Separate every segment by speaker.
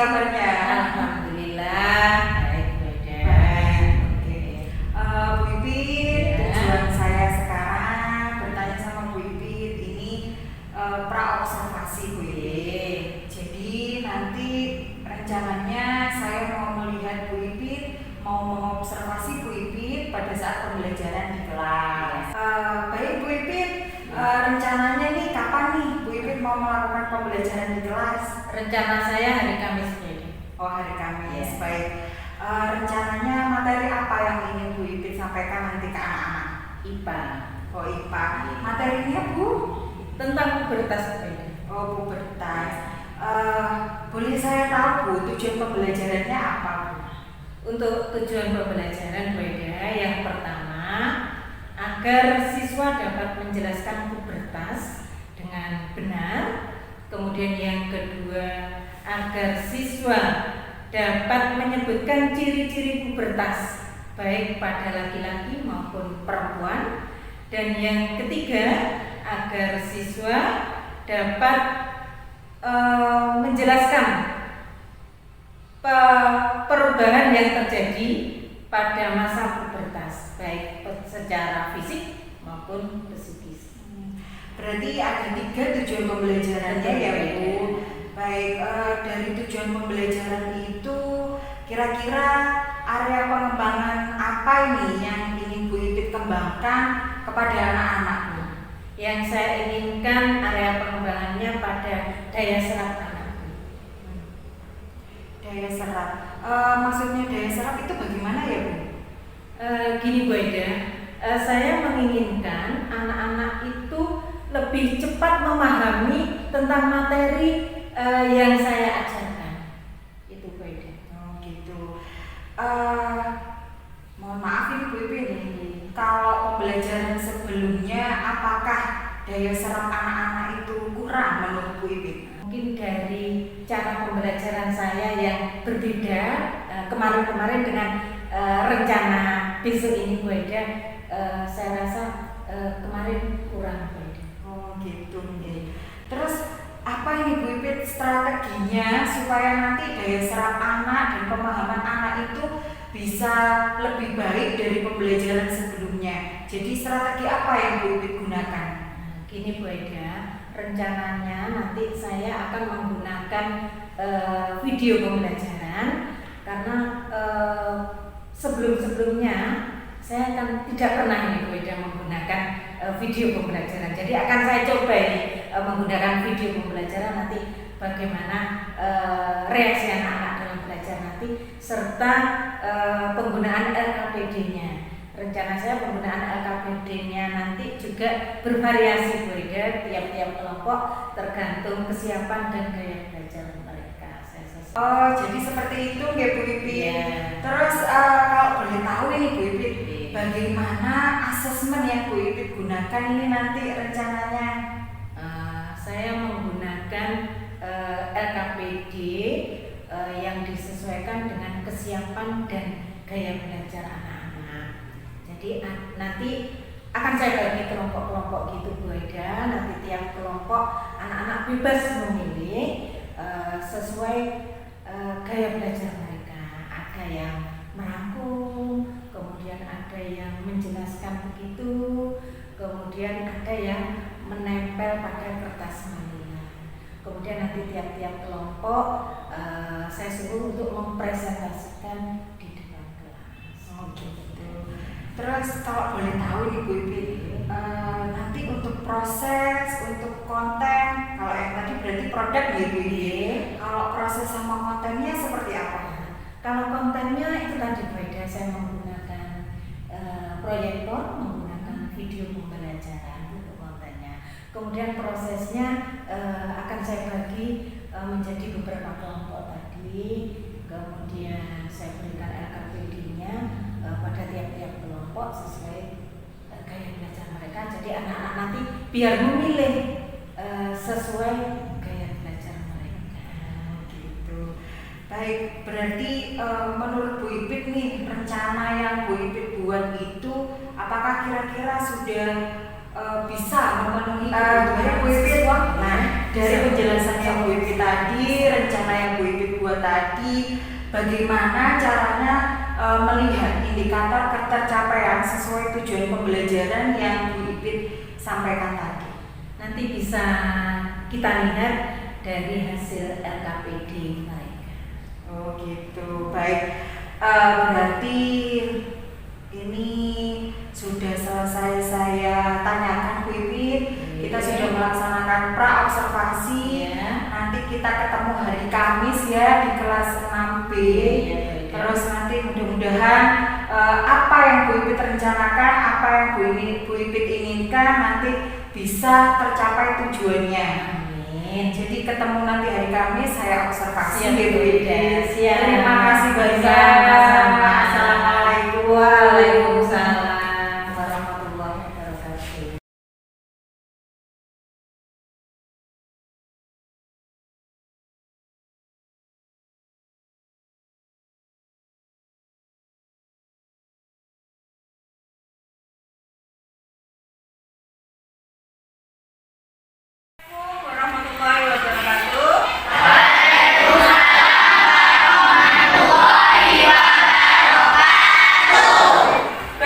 Speaker 1: kabarnya?
Speaker 2: Alhamdulillah, baik Beda.
Speaker 1: Baik, oke. Bu Ipit,
Speaker 2: Ya.
Speaker 1: tujuan saya sekarang bertanya sama Bu Ipit ini pra-observasi Bu Ipit. Jadi nanti rencananya saya mau melihat Bu Ipit, mau mengobservasi Bu Ipit pada saat pembelajaran di kelas. Baik Bu Ipit, rencananya nih kapan nih Bu Ipit mau melakukan pembelajaran di kelas?
Speaker 2: Rencana saya hari Kamis Beda.
Speaker 1: Oh, hari Kamis,
Speaker 2: Ya.
Speaker 1: baik. Rencananya materi apa yang ingin Bu Ipit sampaikan nanti ke anak-anak?
Speaker 2: IPA.
Speaker 1: Oh, IPA. Materinya Bu?
Speaker 2: Tentang pubertas Beda.
Speaker 1: Oh, pubertas. Boleh saya tahu Bu, tujuan pembelajarannya apa Bu?
Speaker 2: Untuk tujuan pembelajaran Beda, yang pertama agar siswa dapat menjelaskan pubertas dengan benar. Kemudian yang kedua, agar siswa dapat menyebutkan ciri-ciri pubertas baik pada laki-laki maupun perempuan. Dan yang ketiga, agar siswa dapat menjelaskan perubahan yang terjadi pada masa pubertas baik secara fisik maupun psikis.
Speaker 1: Berarti ada 3 tujuan pembelajarannya ya Bu. Baik, dari tujuan pembelajaran itu kira-kira area pengembangan apa ini yang ingin Bu Ipit kembangkan kepada anak-anak Bu?
Speaker 2: Yang saya inginkan area pengembangannya pada daya serap anak.
Speaker 1: Daya serap, maksudnya daya serap itu bagaimana ya Bu?
Speaker 2: Gini Bu Eda, saya menginginkan anak-anak itu lebih cepat memahami tentang materi yang saya ajarkan. Itu Bu Eda.
Speaker 1: Oh gitu. Mohon maaf ini Bu Ipit, kalau pembelajaran sebelumnya apakah daya serap anak-anak itu kurang menurut Bu Ipit?
Speaker 2: Mungkin dari cara pembelajaran saya yang berbeda kemarin-kemarin dengan rencana besok ini Bu Eda, saya rasa kemarin kurang Bu Eda.
Speaker 1: Oh gitu. Terus apa ini Bu Ipit strateginya supaya nanti daya serap anak dan pemahaman anak itu bisa lebih baik dari pembelajaran sebelumnya? Jadi strategi apa yang Bu Ipit gunakan?
Speaker 2: Gini Bu Eda, rencananya nanti saya akan menggunakan video pembelajaran karena sebelum-sebelumnya saya akan tidak pernah ini Bu Eda menggunakan video pembelajaran. Jadi akan saya coba ini menggunakan video pembelajaran nanti bagaimana reaksi anak-anak dalam belajar nanti serta penggunaan LKPD-nya. Rencana saya penggunaan LKPD-nya nanti juga bervariasi Bu Eda, tiap-tiap kelompok tergantung kesiapan dan gaya belajar mereka.
Speaker 1: Oh, jadi seperti itu nggih Bu Ipit.
Speaker 2: Ya.
Speaker 1: Terus kalau boleh tahu ini Bu Ipit, bagaimana asesmen yang Bu Ipit gunakan ini nanti rencananya?
Speaker 2: Saya menggunakan LKPD yang disesuaikan dengan kesiapan dan gaya belajar anak-anak. Jadi nanti akan saya bagi kelompok-kelompok gitu Bu Eda. Nanti tiap kelompok anak-anak bebas memilih sesuai gaya belajar mereka. Ada yang merangkum, kemudian ada yang menjelaskan begitu, kemudian ada yang menempel pada kertas manila. Kemudian nanti tiap-tiap kelompok saya suruh untuk mempresentasikan di depan kelas.
Speaker 1: Oh gitu. Terus kalau boleh tahu nih Bu Ipit, nanti untuk proses, untuk konten, kalau yang tadi berarti produk ya Bu Ipit. Kalau proses sama kontennya seperti apa?
Speaker 2: Kalau kontennya itu tadi Bu Eda, saya menggunakan proyektor, menggunakan video pembelajaran untuk kontennya. Kemudian prosesnya akan saya bagi menjadi beberapa kelompok tadi. Kemudian saya berikan LKPD-nya pada tiap-tiap kelompok sesuai gaya belajar mereka. Jadi anak-anak nanti biar memilih sesuai gaya belajar mereka.
Speaker 1: Gitu. Baik, berarti menurut Bu Ipit nih rencana yang Bu Ipit buat itu apakah kira-kira sudah bisa memenuhi kebutuhan Bu Ipit? Nah, dari penjelasan yang Bu Ipit tadi, rencana yang Bu Ipit buat kedua tadi, bagaimana caranya melihat indikator ketercapaian sesuai tujuan pembelajaran yang Bu Ipit sampaikan tadi.
Speaker 2: Nanti bisa kita lihat dari hasil LKPD mereka.
Speaker 1: Oh gitu, baik. Berarti ini sudah selesai saya tanyakan Bu Ipit. Kita sudah melaksanakan pra-observasi. Nanti kita ketemu hari Kamis ya di kelas 6B. Terus nanti mudah-mudahan apa yang Bu Ipit rencanakan, apa yang Bu Ipit inginkan nanti bisa tercapai tujuannya.
Speaker 2: Amin.
Speaker 1: Jadi ketemu nanti hari Kamis, saya observasi
Speaker 2: Bu Ipit.
Speaker 1: Terima kasih banyak. Assalamualaikum.
Speaker 2: Waalaikumsalam warahmatullahi wabarakatuh.
Speaker 1: Warahmatullahi wabarakatuh.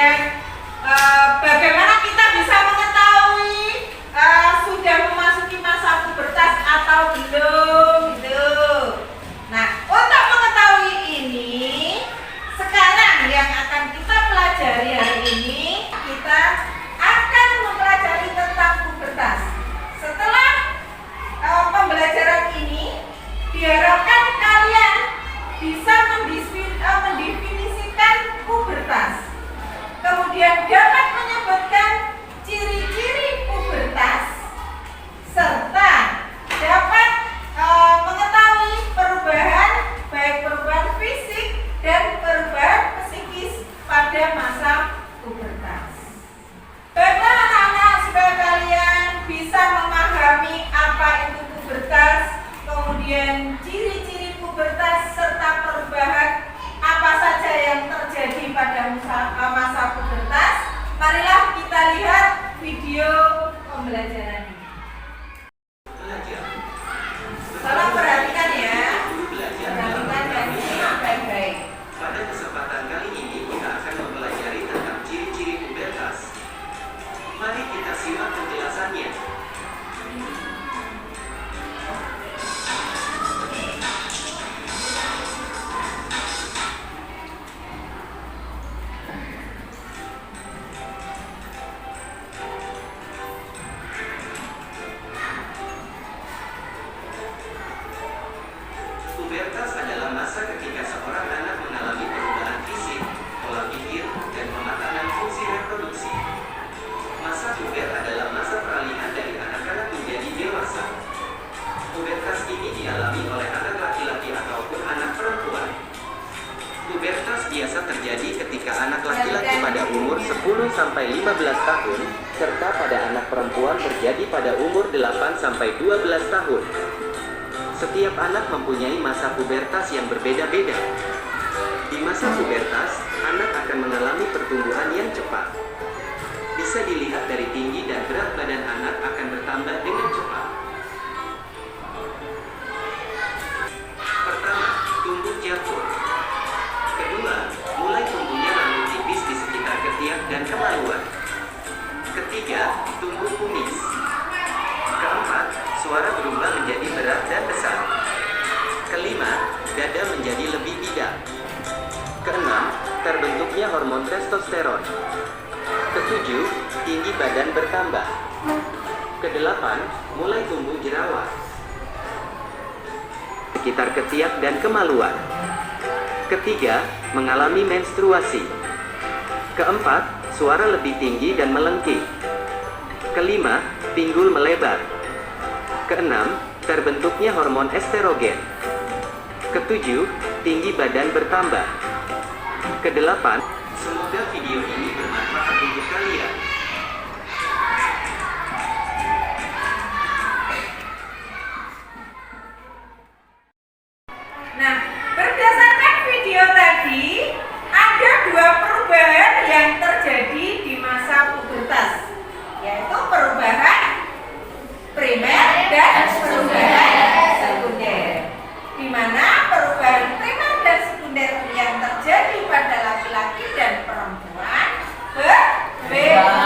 Speaker 3: Kemudian bagaimana kita bisa mengetahui sudah memasuki masa pubertas atau belum gitu. Nah, untuk mengetahui ini, sekarang yang akan kita pelajari hari ini, kita akan mempelajari tentang pubertas. Setelah pembelajaran ini, diharapkan kalian bisa mendefinisikan pubertas. Kemudian dapat menyebutkan ciri-ciri pubertas serta dapat mengetahui perubahan, baik perubahan fisik dan perubahan psikis pada masa pubertas. Baiklah anak-anak, supaya kalian bisa memahami apa itu pubertas, kemudian ciri-ciri pubertas serta perubahan apa saja yang terjadi pada masa pubertas, marilah kita lihat video pembelajaran ini. Tolong perhatikan ya, perhatikan dan simak baik-baik.
Speaker 4: Pada kesempatan kali ini kita akan mempelajari tentang ciri-ciri pubertas. Mari kita simak penjelasannya. Pubertas adalah masa ketika seorang anak mengalami perubahan fisik, pola pikir, dan pematangan fungsi reproduksi. Masa puber adalah masa peralihan dari anak-anak menjadi dewasa. Pubertas ini dialami oleh anak laki-laki ataupun anak perempuan. Pubertas biasa terjadi ketika anak laki-laki pada umur 10-15 tahun, serta pada anak perempuan terjadi pada umur 8-12 tahun. Setiap anak mempunyai masa pubertas yang berbeda-beda. Di masa pubertas, anak akan mengalami pertumbuhan yang cepat. Bisa dilihat dari tinggi dan berat badan anak akan bertambah dengan cepat. Pertama, tumbuh jangkung. Kedua, mulai tumbuhnya rambut tipis di sekitar ketiak dan kemaluan. Ketiga, tumbuh kumis. Keempat, suara berubah menjadi berat dan besar. Kelima, dada menjadi lebih bidang. Keenam, terbentuknya hormon testosteron. Ketujuh, tinggi badan bertambah. Kedelapan, mulai tumbuh jerawat sekitar ketiak dan kemaluan. Ketiga, mengalami menstruasi. Keempat, suara lebih tinggi dan melengking. Kelima, pinggul melebar. Keenam, terbentuknya hormon estrogen. Ketujuh, tinggi badan bertambah. Kedelapan, semoga video ini bermanfaat untuk kalian.
Speaker 3: Nah, berdasarkan video tadi, ada dua perubahan yang terjadi di masa pubertas, yaitu perubahan primer dan perubahan sekunder. Di mana perubahan primer dan sekunder yang terjadi pada laki-laki dan perempuan berbeda.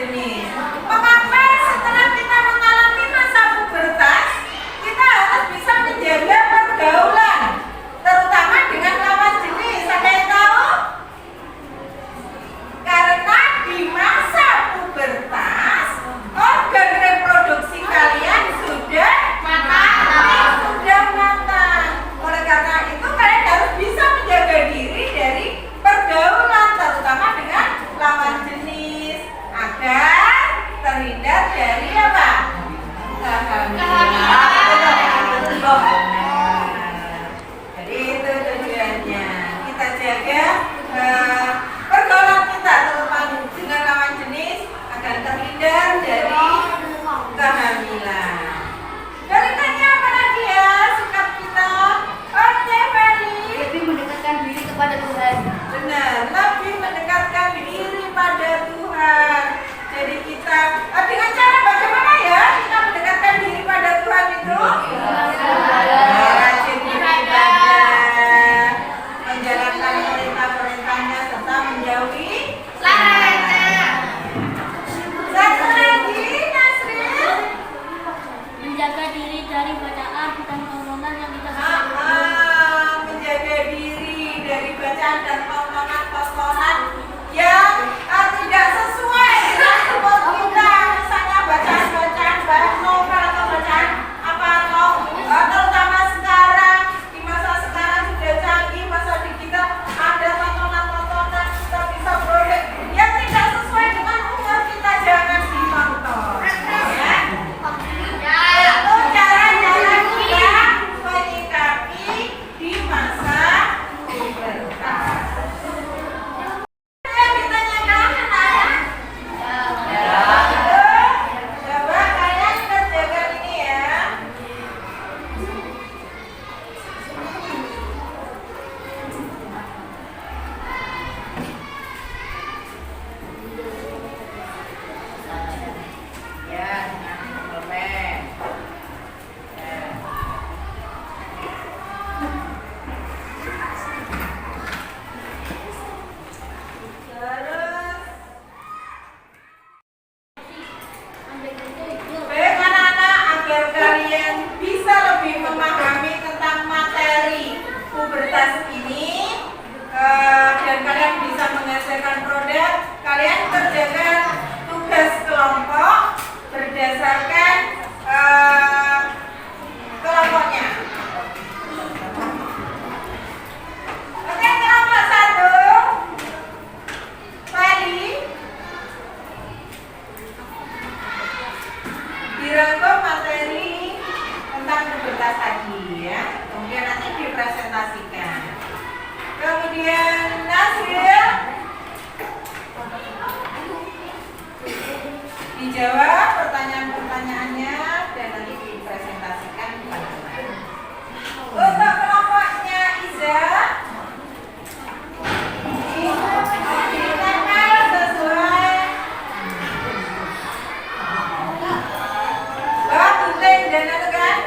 Speaker 3: jenis. Mengapa setelah kita mengalami masa pubertas, kita harus bisa menjaga pergaulan, terutama dengan lawan jenis? Ada yang tahu? Karena di masa pubertas, organ reproduksi kalian sudah matang. Oleh karena itu kalian harus bisa menjaga diri dari pergaulan, terutama dengan lawan jenis, agar terhindar dari apa? Jadi itu tujuannya, kita jaga pergaulan kita terutama dengan lawan jenis agar terhindar dari kehamilan. Berikutnya apa lagi ya sikap kita? Oke, Feli.
Speaker 5: Lebih mendekatkan diri kepada Tuhan.
Speaker 3: Benar, lebih mendekatkan diri pada Tuhan. Jadi kita dengan cara bagaimana ya kita mendekatkan diri pada Tuhan itu? Rajin beribadah, menjalankan perintah-perintahnya serta menjauhi larangannya. Satu lagi, Nasril.
Speaker 5: Menjaga diri dari bacaan dan tontonan yang kita
Speaker 3: Menjaga diri dari bacaan dan tontonan yang tidak sesuai dengan umur kita, misalnya bacaan-bacaan baik novel atau bacaan apa atau terutama sekarang di masa sekarang sudah canggih, masa digital ada tontonan kita bisa beroleh yang tidak sesuai dengan umur kita, jangan ditonton ya. Itu cara-cara kita menyikapi di masa pubertas. Yang ditanyakan saya? Ya. Coba kalian kerjakan ini ya. Ya, dengan komplement. Ya. Terus baik anak-anak, agar kalian bisa lebih memahami tentang materi pubertas ini dan kalian bisa menghasilkan produk, kalian kerjakan tugas kelompok berdasarkan kelompoknya. Oke, kelompok 1 Feli dirangkum materi tentang pubertas tadi ya, kemudian nanti dipresentasikan. Kemudian Nasril dijawab pertanyaan-pertanyaannya dan nanti dipresentasikan di teman-teman. Untuk kelompoknya Iza, ditempel sesuai gunting dan itu kan?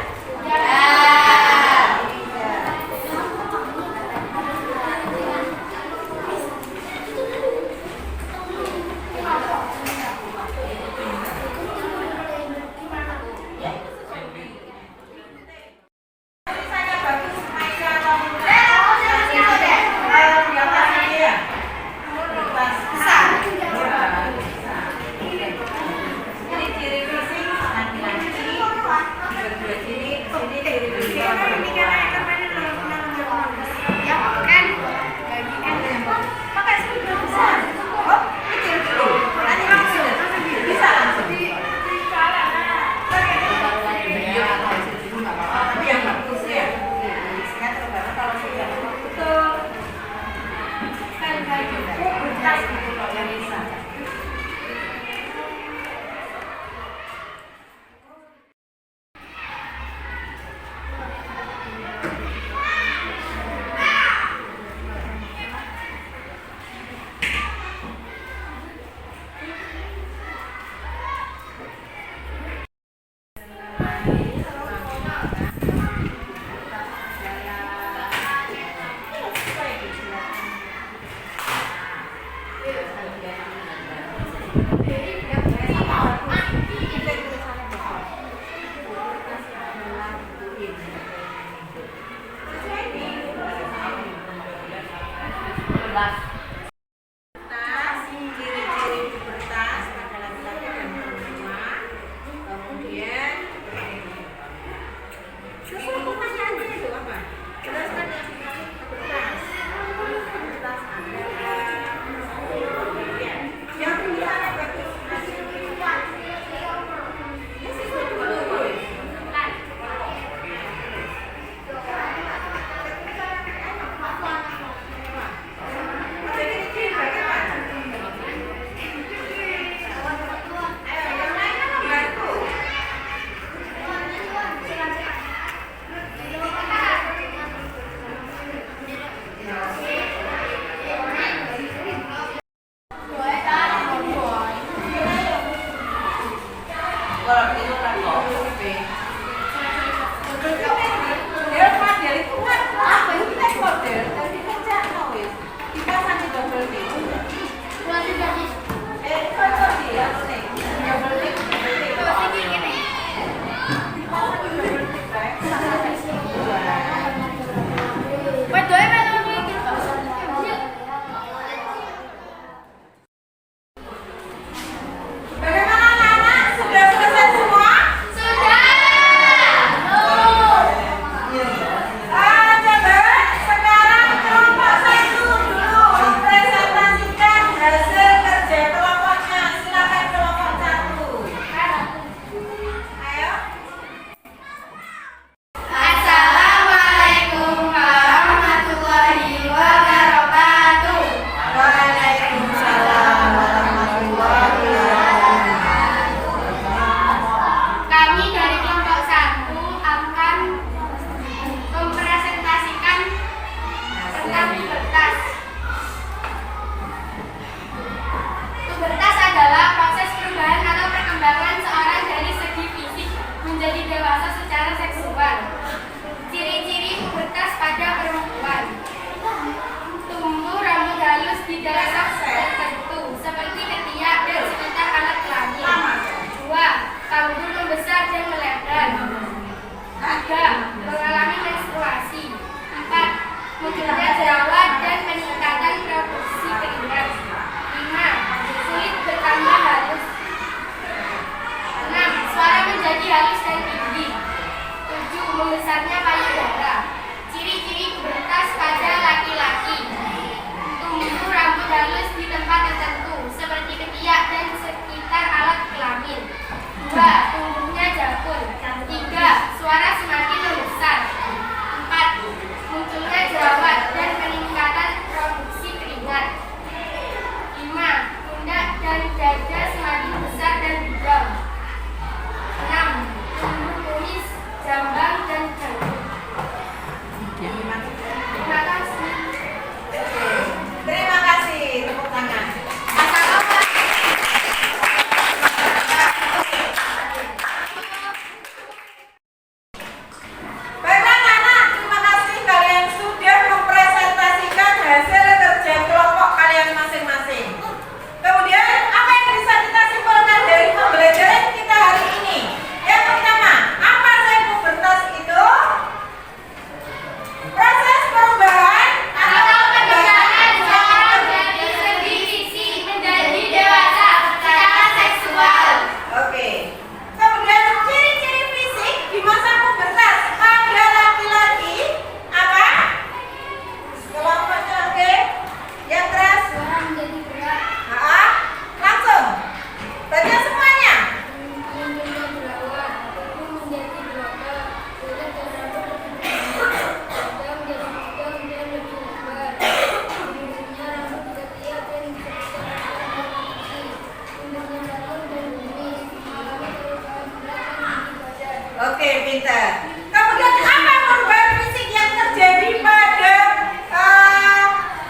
Speaker 3: Oke, pintar. Kemudian apa perubahan fisik yang terjadi pada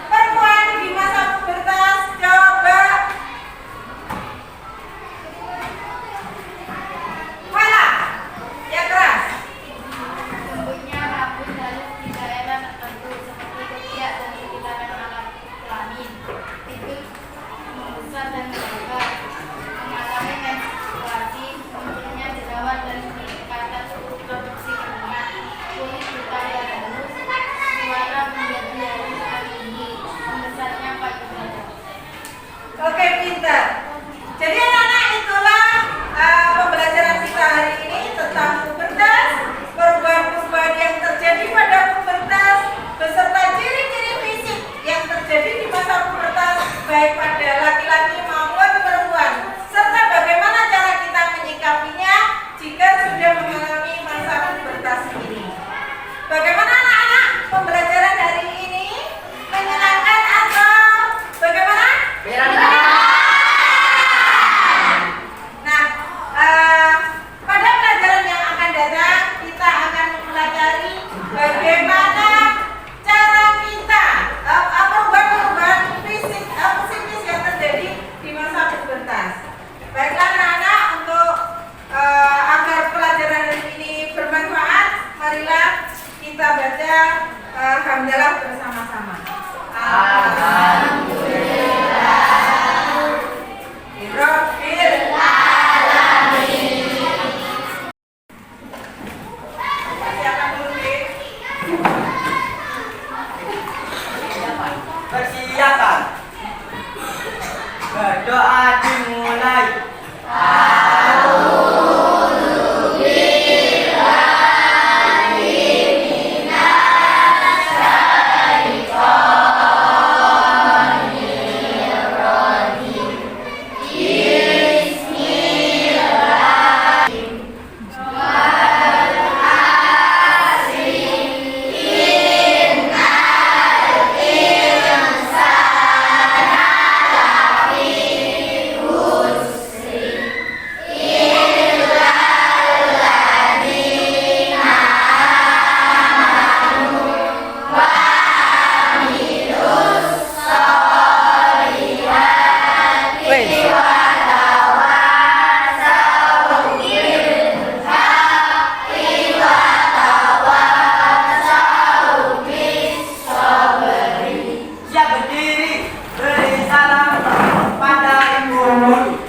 Speaker 3: perempuan di masa pubertas? Coba. Malah, yang keras.
Speaker 5: Tumbuhnya rambut halus di daerah tertentu seperti ketiak dan sekitaran alat kelamin. Itu membesar dan berubah, mengalami menstruasi, munculnya jerawat dan peningkatan produksi keringat, kulit berkarya halus, suara menjadi halus dan tinggi, membesarnya payudara.
Speaker 3: Oke, pintar. Jadi anak-anak, itulah pembelajaran kita hari ini tentang pubertas, perubahan-perubahan yang terjadi pada pubertas, beserta ciri-ciri fisik yang terjadi di masa pubertas, baik pada laki-laki maupun perempuan, serta bagaimana cara kita menyikapinya jika sudah mengalami masa pubertas ini. Bagaimana anak-anak pembelajaran hari ini? Menyenangkan atau bagaimana? Nah, pada pelajaran yang akan datang kita akan mempelajari bagaimana cara kita perubahan-perubahan fisik psikis yang terjadi di masa pubertas. Baiklah anak-anak, untuk agar pelajaran hari ini bermanfaat, marilah kita baca hamdalah bersama-sama. Alhamdulillahirabbil alamin. Persiapan dulu, Dik.
Speaker 6: Persiapan. Berdoa dimulai. Siap berdiri, beri salam pada ibu guru.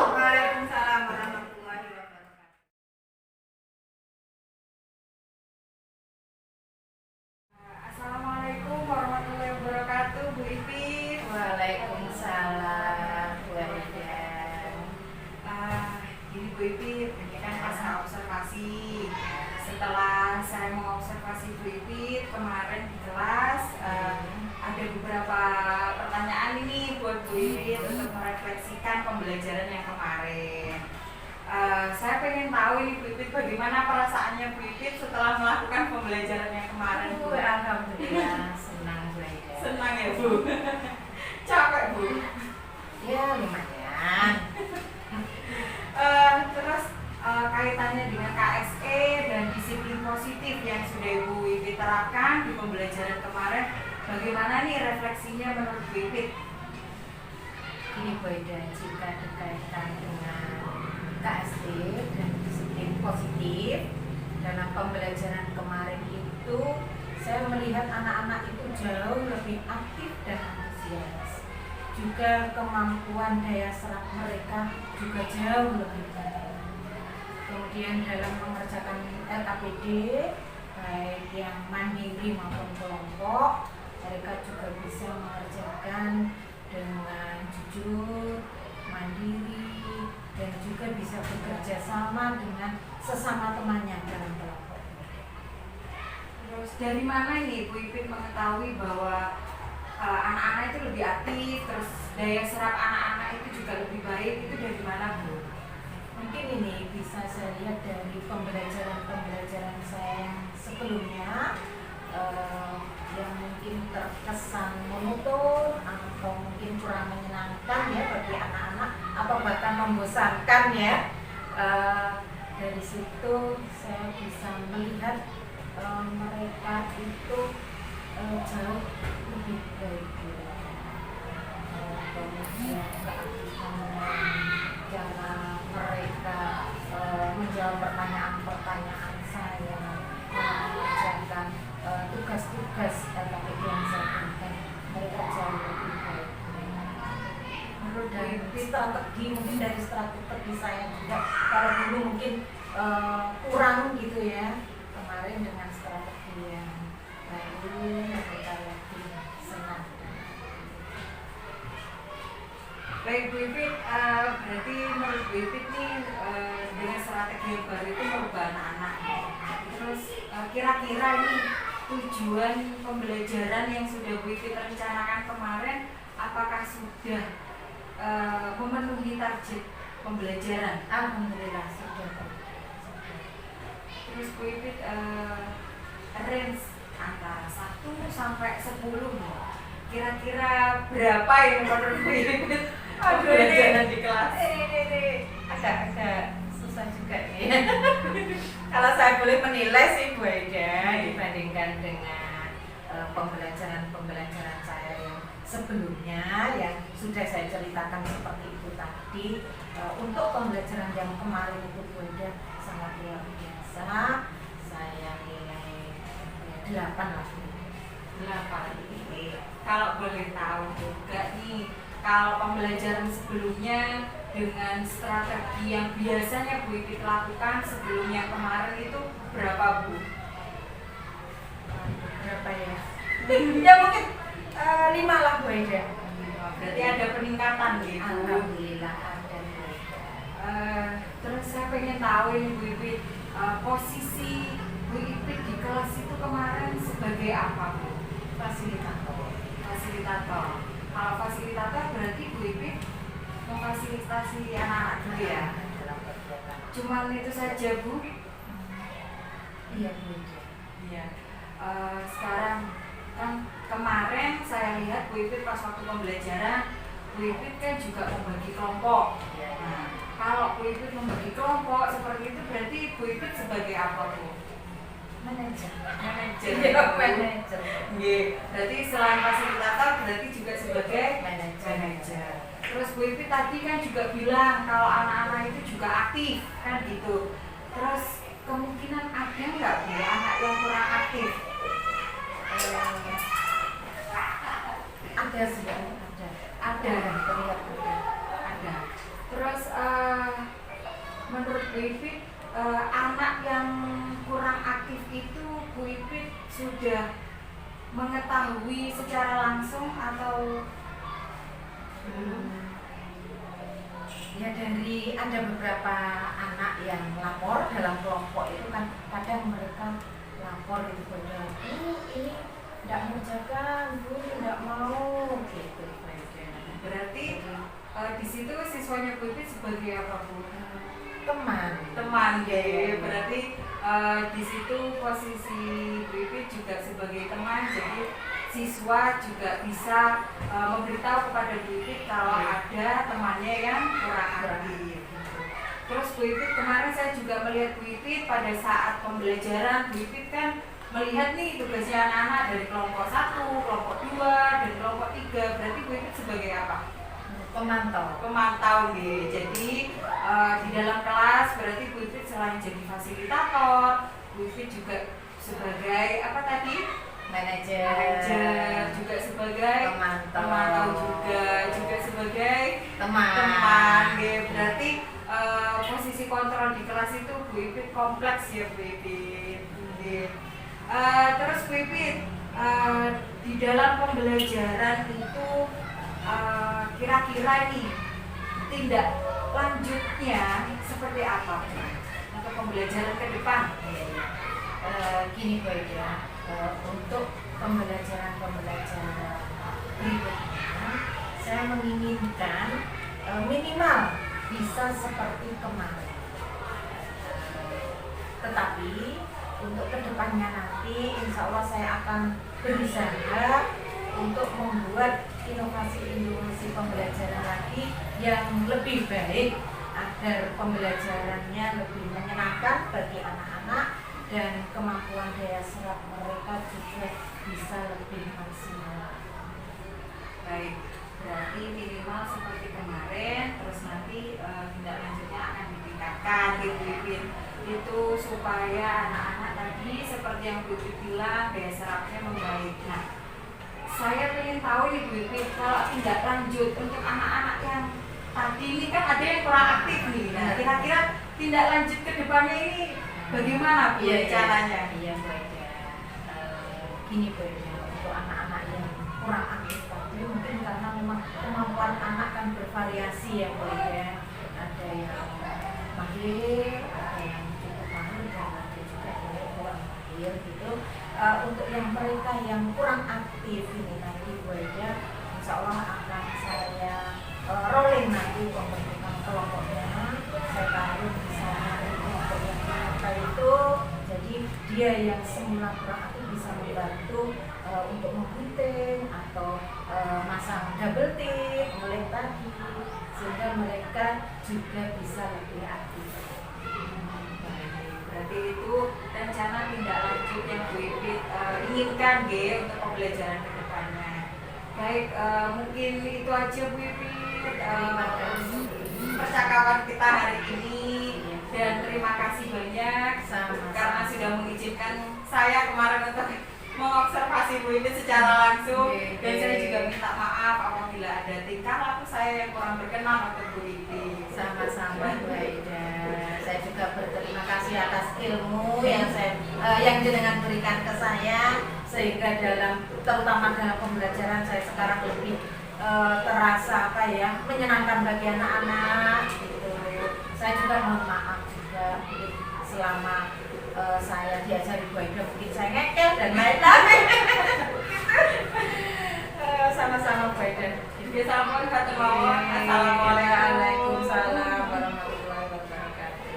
Speaker 3: Waalaikumsalam warahmatullahi wabarakatuh. Assalamualaikum warahmatullahi wabarakatuh, Bu Ipin.
Speaker 2: Waalaikumsalam, Bu Aidan.
Speaker 1: Ini Bu Ipin, ini kan pasca observasi. Setelah saya mengobservasi Bu Ipin kemarin di kelas, ada beberapa pertanyaan ini buat Bu Ipin untuk merefleksikan pembelajaran yang kemarin. Saya pengen tahu ini Bu Ipin, bagaimana perasaannya Bu Ipin setelah melakukan pembelajaran yang kemarin, Bu?
Speaker 2: Alhamdulillah, senang Bu Aidan.
Speaker 1: Senang ya, Bu? Capek, Bu?
Speaker 2: Ya lumayan.
Speaker 1: Terus kaitannya dengan KSE dan disiplin positif yang sudah Ibu Ipin terapkan di pembelajaran kemarin, bagaimana nih refleksinya menurut Bu Ipin?
Speaker 2: Ini Bu Aidan, jika berkaitan dengan KSD dan disiplin positif dalam pembelajaran kemarin itu, saya melihat anak-anak itu jauh lebih aktif dan antusias. Juga kemampuan daya serap mereka juga jauh lebih baik. Kemudian dalam mengerjakan LKPD, baik yang mandiri maupun kelompok, mereka juga bisa mengerjakan dengan jujur, mandiri, dan juga bisa bekerja sama dengan sesama temannya dalam kelompok.
Speaker 1: Terus dari mana nih Bu Ipin mengetahui bahwa anak-anak itu lebih aktif, terus daya serap anak-anak itu juga lebih baik, itu dari mana Bu?
Speaker 2: Mungkin ini bisa saya lihat dari pembelajaran saya yang sebelumnya yang mungkin terkesan monoton atau mungkin kurang menyenangkan ya bagi anak-anak atau bahkan membosankan ya. Dari situ saya bisa melihat mereka itu jauh lebih baik. Kemudian keaktifan cara mereka menjawab pertanyaan-pertanyaan saya, mengerjakan tugas-tugas topik yang saya berikan, mereka jauh lebih baik. Menurut dari strategi, mungkin dari strategi saya juga, kalau dulu mungkin kurang gitu ya, kemarin dengan strategi yang baru mereka lebih senang.
Speaker 1: Baik Bu Ipit, berarti menurut Bu Ipit nih dengan strategi yang baru itu merubah anak-anak. Terus kira-kira nih tujuan pembelajaran yang sudah Bu Ipit rencanakan kemarin, apakah sudah memenuhi target pembelajaran?
Speaker 2: Alhamdulillah sudah.
Speaker 1: Terus Bu Ipit range antara 1 sampai 10 kira-kira berapa ini menurut Bu Ipit?
Speaker 3: Aduh,
Speaker 1: Pembelajaran di kelas.
Speaker 3: ini agak susah juga nih. Kalau saya boleh menilai sih Bu Aida, dibandingkan dengan pembelajaran saya yang sebelumnya yang sudah saya ceritakan seperti itu tadi, untuk pembelajaran yang kemarin itu Bu Aida sangat luar biasa. Saya nilai 8 lah.
Speaker 1: 8. Kalau boleh tahu juga nih, kalau pembelajaran sebelumnya dengan strategi yang biasanya Bu Ipit lakukan sebelumnya kemarin itu berapa Bu?
Speaker 3: Berapa ya? Ya mungkin 5 lah Bu Aida.
Speaker 1: Berarti ada peningkatan gitu.
Speaker 2: Alhamdulillah ada.
Speaker 1: Terus saya pengen tahu ini Bu Ipit, posisi Bu Ipit di kelas itu kemarin sebagai apa Bu?
Speaker 2: Fasilitator.
Speaker 1: Kalau fasilitator berarti Bu Ipit memfasilitasi anak-anak dulu ya? Cuman itu saja Bu?
Speaker 2: Iya Bu Aida.
Speaker 1: Iya. Sekarang kan kemarin saya lihat Bu Ipit pas waktu pembelajaran, Bu Ipit kan juga membagi kelompok. Nah, kalau Bu Ipit membagi kelompok seperti itu berarti Bu Ipit sebagai apa Bu?
Speaker 2: Manajer.
Speaker 1: Manajer.
Speaker 2: Manajer.
Speaker 1: Berarti selain fasilitator berarti juga sebagai
Speaker 2: Manajer.
Speaker 1: Terus Bu Ipit tadi kan juga bilang kalau anak-anak itu juga aktif kan gitu. Terus kemungkinan ada nggak Bu anak yang kurang aktif?
Speaker 2: Ada sih,
Speaker 1: Ada.
Speaker 2: terlihat
Speaker 1: Ada. Terus menurut Bu Ipit anak yang kurang aktif itu Bu Ipit sudah mengetahui secara langsung atau belum?
Speaker 2: Ya dari ada beberapa anak yang lapor dalam kelompok itu kan kadang mereka lapor itu pada ini tidak mengerjakan, Bu tidak mau gitu.
Speaker 1: Berarti di situ siswanya Bu Ipit sebagai apa Bu?
Speaker 2: Teman
Speaker 1: Ya. Berarti di situ posisi Bu Ipit juga sebagai teman, jadi siswa juga bisa memberitahu kepada Bu Ipit kalau ada temannya yang kurang aktif. Terus Bu Ipit kemarin saya juga melihat Bu Ipit pada saat pembelajaran, Bu Ipit kan melihat nih tugasnya anak-anak dari kelompok 1, kelompok 2, dan kelompok 3. Berarti Bu Ipit sebagai apa? Pemantau nih. Jadi di dalam kelas berarti Bu Ipit selain jadi fasilitator, Bu Ipit juga sebagai apa tadi?
Speaker 2: Manajer,
Speaker 1: juga sebagai
Speaker 2: pemantau
Speaker 1: juga sebagai
Speaker 2: teman.
Speaker 1: Ya. Berarti posisi kontrol di kelas itu Bu Ipit kompleks ya Bu Ipit. Terus Bu Ipit di dalam pembelajaran itu kira-kira nih tindak lanjutnya seperti apa untuk pembelajaran ke depan?
Speaker 2: Gini Bu Aida, untuk pembelajaran berikutnya saya menginginkan minimal bisa seperti kemarin, tetapi untuk kedepannya nanti insya Allah saya akan berusaha untuk membuat inovasi-inovasi pembelajaran lagi yang lebih baik agar pembelajarannya lebih menyenangkan bagi anak-anak dan kemampuan daya serap mereka juga bisa lebih maksimal.
Speaker 1: Baik, berarti minimal seperti kemarin, terus nanti tindak lanjutnya akan ditingkatkan gitu Ibu. Itu supaya anak-anak tadi seperti yang Bu Ibu bilang daya serapnya membaik. Nah, saya ingin tahu nih Bu Ibu, kalau tindak lanjut untuk anak-anak yang tadi ini kan ada yang kurang aktif nih. Nah, kira-kira tindak lanjut ke depannya ini bagaimana Bu caranya?
Speaker 2: Iya, baik ya. Gini Bu ya, untuk anak-anak yang kurang aktif tadi mungkin karena memang kemampuan anak kan bervariasi ya Bu ya. Ada yang mahir, ada yang cukup mahir dan ada juga yang kurang mahir gitu. Untuk yang mereka yang kurang aktif ini nanti Bu ya, insya Allah akan saya rolling nanti pembentukan kelompoknya. Saya taruh di sana kelompok yang mereka itu, jadi dia yang semula kurang aktif bisa membantu untuk menggunting atau masang double tip, ngelit tadi, sehingga mereka juga bisa lebih aktif.
Speaker 1: Berarti itu rencana tindak lanjut yang Bu Ipit inginkan untuk pembelajaran ke depannya. Baik, mungkin itu aja Bu Ipit percakapan kita hari ini, dan terima kasih banyak karena sudah mengizinkan saya kemarin untuk mengobservasi Bu Ipit secara langsung, dan saya juga minta maaf apabila ada tingkah laku saya yang kurang berkenan untuk Bu Ipit.
Speaker 2: Sama-sama Bu Aida. Saya juga berterima kasih atas ilmu yang jenengan berikan ke saya, sehingga terutama dalam pembelajaran saya sekarang lebih terasa menyenangkan bagi anak-anak gitu. Saya juga mohon maaf juga selama saya diajari Bu Aida mungkin saya ngekel dan lain-lain. Sama-sama Bu Aida.
Speaker 1: Assalamualaikum.